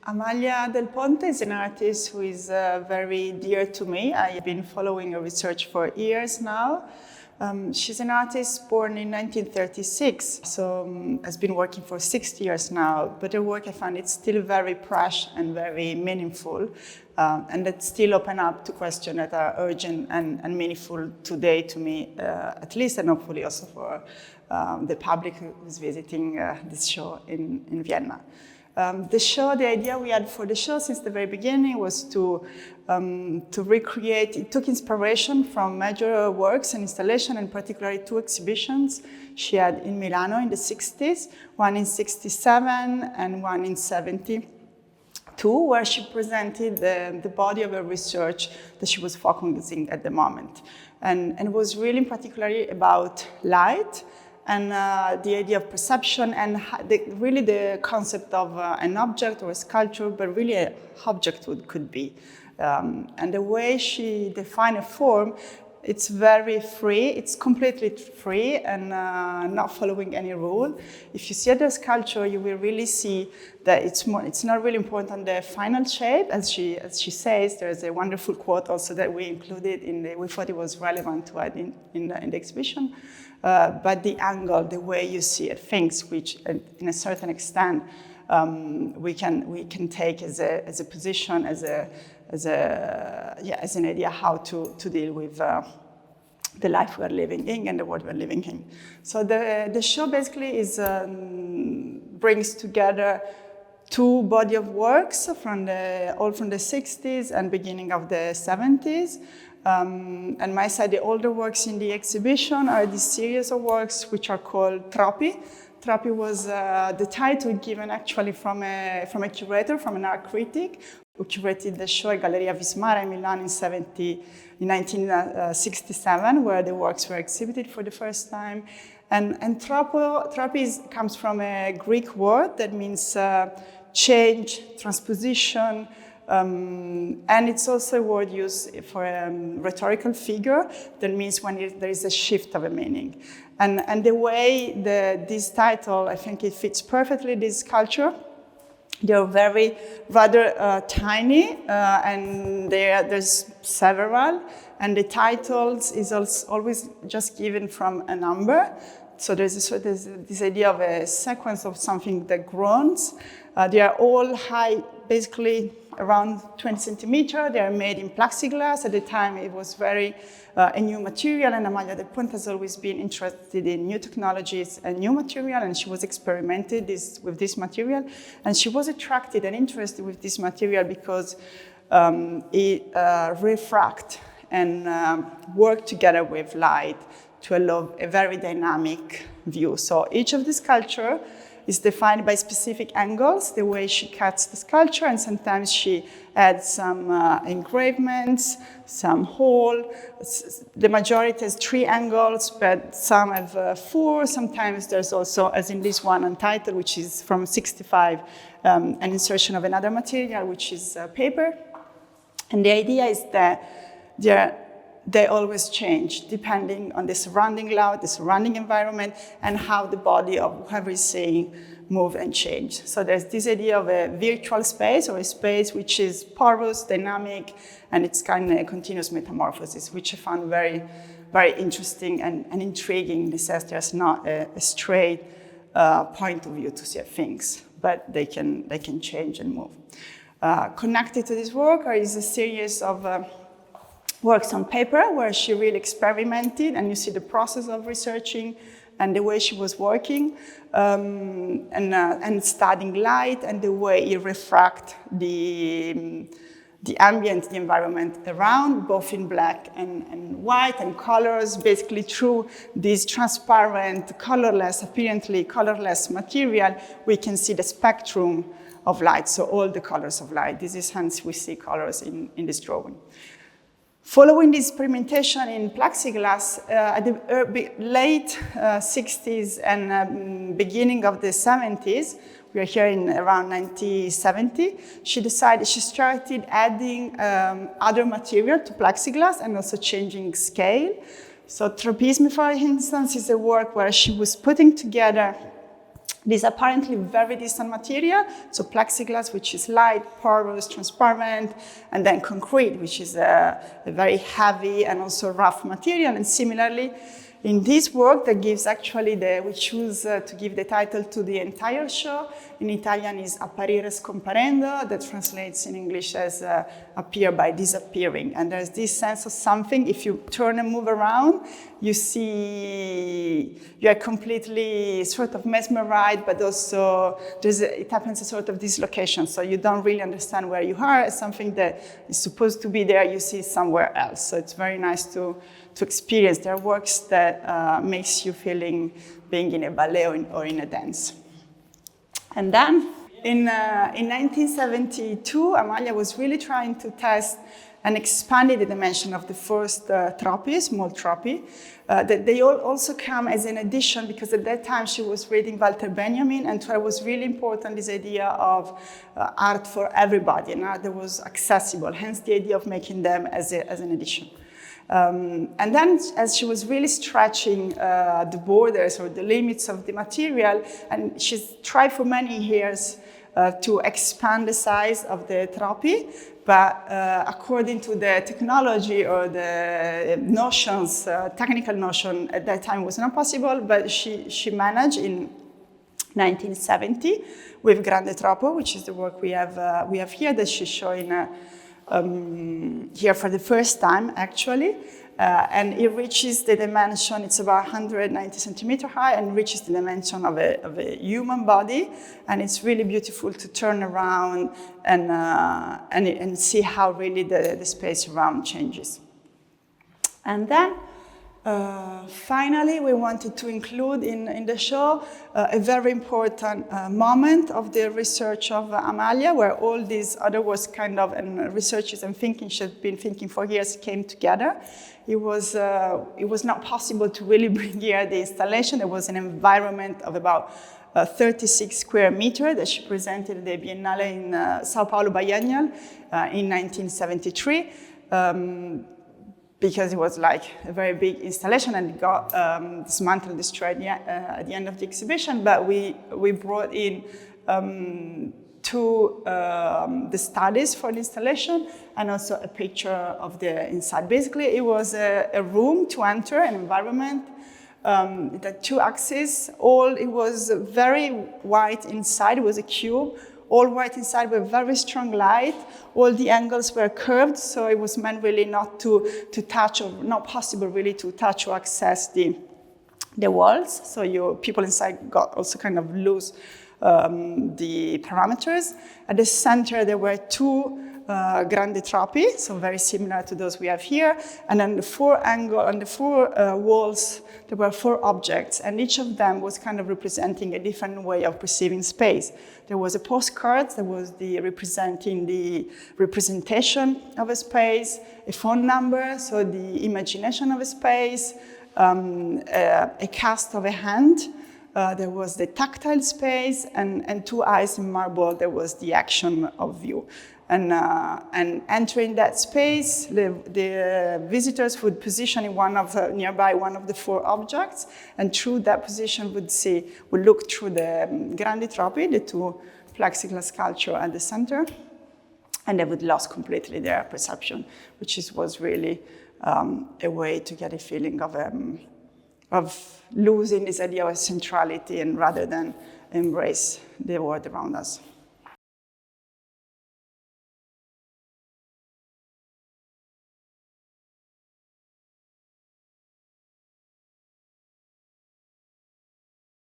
Amalia Del Ponte is an artist who is very dear to me. I've been following her research for years now. She's an artist born in 1936, so has been working for 60 years now. But her work, I find it still very fresh and very meaningful, and that still open up to questions that are urgent and meaningful today to me, at least, and hopefully also for the public who is visiting this show in Vienna. The idea we had for the show since the very beginning was to recreate. It took inspiration from major works and installations, and particularly two exhibitions she had in Milano in the 60s, one in 67 and one in 72, where she presented the body of her research that she was focusing at the moment. And it was really particularly about light, and the idea of perception, and really the concept of an object or a sculpture, but really an objecthood could be. And the way she defined a form, it's very free, it's completely free and not following any rule. If you see the sculpture, you will really see that it's not really important the final shape, as she says. There's a wonderful quote also that we included we thought it was relevant to add in the exhibition. But the angle, the way you see it, things which, in a certain extent, we can take as a position, as an idea how to deal with the life we are living in and the world we are living in. So the show basically brings together two body of works all from the 60s and beginning of the 70s. And my side, the older works in the exhibition are this series of works which are called Tropi. Tropi was the title given actually from a curator, from an art critic, who curated the show at Galerie in Milan in 1967, where the works were exhibited for the first time. And Tropi comes from a Greek word that means change, transposition, and it's also a word used for a rhetorical figure that means when there is a shift of a meaning. And the way this title, I think it fits perfectly this culture. They're rather tiny, and there's several, and the titles is always just given from a number. So there's this idea of a sequence of something that grows. They are all high, basically around 20 centimeters. They are made in Plexiglass. At the time, it was a new material, and Amalia Del Ponte has always been interested in new technologies and new material, and she was experimented with this material. And she was attracted and interested with this material because it refracts and works together with light to allow a very dynamic view. So each of the sculpture is defined by specific angles, the way she cuts the sculpture, and sometimes she adds some engravements, some hole. The majority has 3 angles, but some have 4. Sometimes there's also, as in this one untitled, which is from 65, an insertion of another material, which is paper. And the idea is that they always change depending on the surrounding light, the surrounding environment, and how the body of whoever is seeing move and change. So there's this idea of a virtual space, or a space which is porous, dynamic, and it's kind of a continuous metamorphosis, which I found very, very interesting and intriguing. It says there's not a straight point of view to see things, but they can change and move. Connected to this work is a series of works on paper where she really experimented, and you see the process of researching and the way she was working, and studying light and the way it refracts the ambient, the environment around, both in black and white and colors, basically through this transparent, apparently colorless material, we can see the spectrum of light, so all the colors of light. This is hence we see colors in this drawing. Following this experimentation in Plexiglass, at the late 60s and beginning of the 70s, we are here in around 1970, she started adding other material to Plexiglass and also changing scale. So Tropism, for instance, is a work where she was putting together this apparently very distant material, so plexiglass, which is light, porous, transparent, and then concrete, which is a very heavy and also rough material. And similarly, in this work that gives actually we choose to give the title to the entire show. In Italian is Apparire scomparendo, that translates in English as appear by disappearing. And there's this sense of something, if you turn and move around, you see, you are completely sort of mesmerized, but also it happens a sort of dislocation. So you don't really understand where you are. Something that is supposed to be there, you see somewhere else. So it's very nice to experience. There are works that makes you feeling being in a ballet or in a dance. And then in 1972, Amalia was really trying to test and expanded the dimension of the first tropi, small tropi. That they all also come as an addition, because at that time she was reading Walter Benjamin, and to her was really important this idea of art for everybody, and art that was accessible, hence the idea of making them as an addition. And then as she was really stretching the borders or the limits of the material, and she's tried for many years to expand the size of the tropi, but according to the technology or the notions, technical notion at that time was not possible, but she managed in 1970 with Grande Tropo, which is the work we have here that she's showing here for the first time, actually. And it reaches the dimension, it's about 190 centimeter high, and reaches the dimension of a human body. And it's really beautiful to turn around and see how really the space around changes. And then finally, we wanted to include in the show a very important moment of the research of Amalia, where all these other works kind of, and researchers and thinking she's been thinking for years came together. It was not possible to really bring here the installation. There was an environment of about 36 square meters that she presented at the Biennale in São Paulo Biennial in 1973. Because it was like a very big installation, and it got dismantled, destroyed at the end of the exhibition. But we brought in the studies for the installation, and also a picture of the inside. Basically, it was a room to enter, an environment. It had two axes. It was very white inside. It was a cube. All white inside with very strong light. All the angles were curved, so it was meant really not to touch, or not possible really to touch or access the walls. So people inside got also kind of lose the parameters. At the center, there were two grande tropi, so very similar to those we have here. And on the four walls, there were four objects, and each of them was kind of representing a different way of perceiving space. There was a postcard that was representing the representation of a space, a phone number, so the imagination of a space, a cast of a hand. There was the tactile space, and two eyes in marble. There was the action of view. And entering that space, the visitors would position nearby one of the four objects, and through that position would look through the grandi tropi, the two plexiglass sculpture at the center, and they would lose completely their perception, which was really a way to get a feeling of losing this idea of centrality, and rather than embrace the world around us.